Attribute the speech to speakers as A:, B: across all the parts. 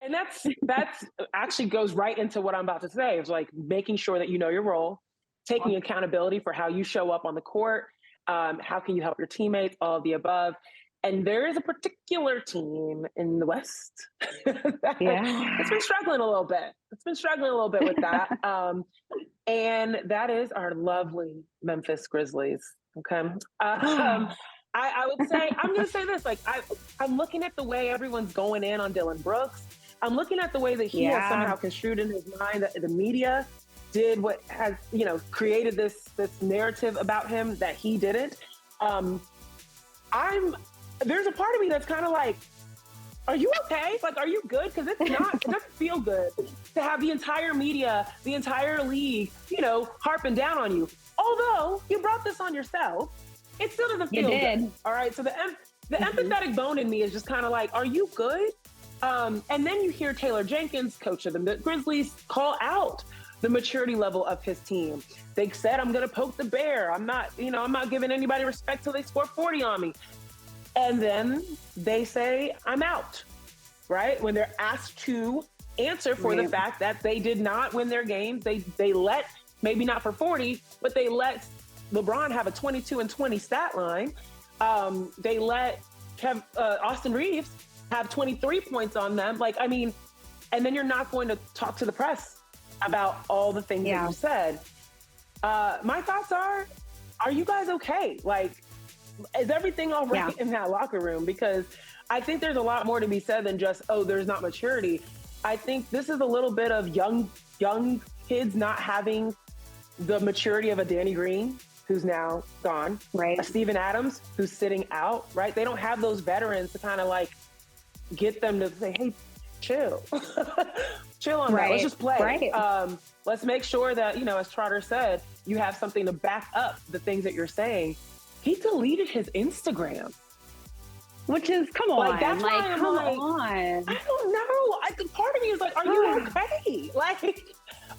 A: And that's actually goes right into what I'm about to say. It's like making sure that you know your role, taking accountability for how you show up on the court. How can you help your teammates? All of the above. And there is a particular team in the West it's been struggling a little bit. It's been struggling a little bit with that. And that is our lovely Memphis Grizzlies. Okay. I would say, I'm going to say this, like, I'm looking at the way everyone's going in on Dylan Brooks. I'm looking at the way that he has somehow construed in his mind that the media did what has, created this narrative about him that he didn't. There's a part of me that's kind of like, are you okay? Like, are you good? Because it doesn't feel good to have the entire media, the entire league, harping down on you. Although you brought this on yourself, it still doesn't feel good. All right. So the empathetic bone in me is just kind of like, are you good? And then you hear Taylor Jenkins, coach of the Grizzlies, call out the maturity level of his team. They said, I'm going to poke the bear. I'm not giving anybody respect till they score 40 on me. And then they say, I'm out, right? When they're asked to answer for the fact that they did not win their games. They let, maybe not for 40, but they let LeBron have a 22-20 stat line. They let Austin Reeves have 23 points on them. And then you're not going to talk to the press about all the things that you said. My thoughts are you guys okay? Is everything all right in that locker room? Because I think there's a lot more to be said than just, there's not maturity. I think this is a little bit of young kids not having the maturity of a Danny Green, who's now gone, right? A Steven Adams, who's sitting out, right? They don't have those veterans to kind of get them to say, hey, chill. Chill on that. Let's just play. Right. Let's make sure that, as Trotter said, you have something to back up the things that you're saying. He deleted his Instagram.
B: Which is, come on.
A: That's why
B: come on.
A: I don't know. Part of me is like, are you okay?
B: We're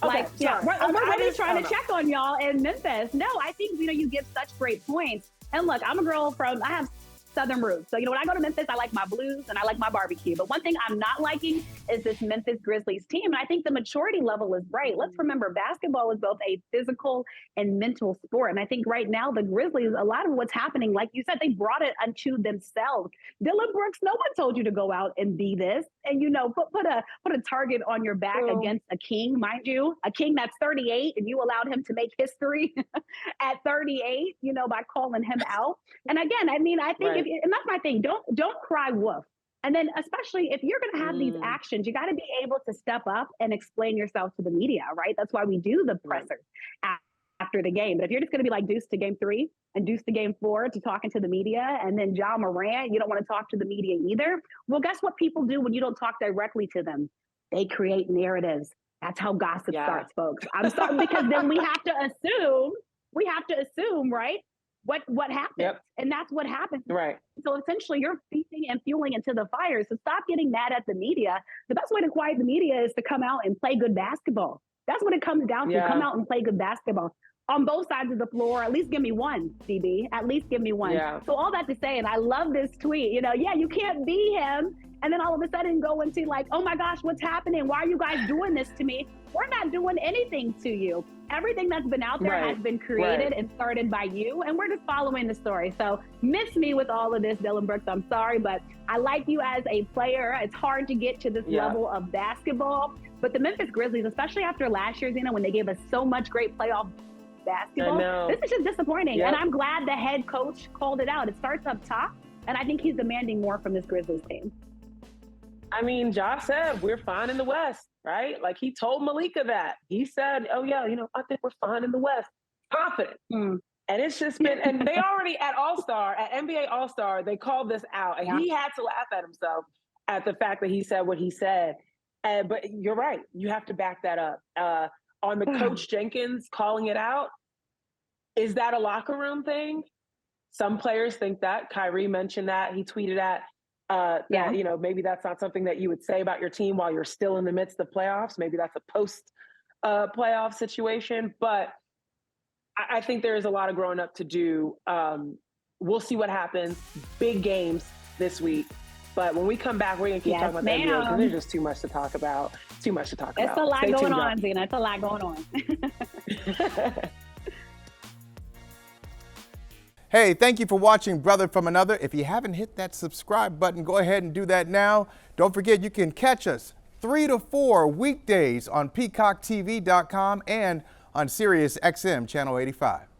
B: really trying to check on y'all in Memphis. No, I think, you give such great points. And look, I'm a girl I have Southern roots. So, when I go to Memphis, I like my blues and I like my barbecue. But one thing I'm not liking is this Memphis Grizzlies team. And I think the maturity level is right. Let's remember, basketball is both a physical and mental sport. And I think right now the Grizzlies, a lot of what's happening, like you said, they brought it unto themselves. Dylan Brooks, no one told you to go out and be this. And, put a target on your back against a king, mind you, a king that's 38, and you allowed him to make history at 38, by calling him out. And again, I think and that's my thing. Don't cry wolf. And then especially if you're going to have these actions, you got to be able to step up and explain yourself to the media, right? That's why we do the pressers after the game. But if you're just going to be deuce to game 3 and deuce to game 4 to talking to the media, and then John Morant, you don't want to talk to the media either. Well, guess what people do when you don't talk directly to them? They create narratives. That's how gossip starts, folks. I'm sorry, because then we have to assume, right? What happened. Yep. And that's what happened. Right. So essentially you're feeding and fueling into the fire. So stop getting mad at the media. The best way to quiet the media is to come out and play good basketball. That's what it comes down to. Come out and play good basketball on both sides of the floor. At least give me one, DB. At least give me one. Yeah. So all that to say, and I love this tweet, you can't be him. And then all of a sudden go into oh my gosh, what's happening? Why are you guys doing this to me? We're not doing anything to you. Everything that's been out there has been created and started by you, and we're just following the story. So miss me with all of this, Dylan Brooks. I'm sorry, but I like you as a player. It's hard to get to this level of basketball. But the Memphis Grizzlies, especially after last year, Zena, when they gave us so much great playoff basketball, this is just disappointing. Yep. And I'm glad the head coach called it out. It starts up top, and I think he's demanding more from this Grizzlies team.
A: Josh said, we're fine in the West, right? He told Malika that. He said, I think we're fine in the West. Confident. And it's just been, and they already at NBA All-Star, they called this out. And he had to laugh at himself at the fact that he said what he said. But you're right. You have to back that up. On the Coach Jenkins calling it out, is that a locker room thing? Some players think that. Kyrie mentioned that. He tweeted that. Maybe that's not something that you would say about your team while you're still in the midst of playoffs. Maybe that's a post playoff situation, but I think there is a lot of growing up to do. We'll see what happens. Big games this week. But when we come back, we're going to keep talking about the NBA because there's just too much to talk about. Too much to talk about.
B: It's a lot going on, Zena. It's a lot going on.
C: Hey, thank you for watching Brother from Another. If you haven't hit that subscribe button, go ahead and do that now. Don't forget, you can catch us 3 to 4 weekdays on PeacockTV.com and on Sirius XM Channel 85.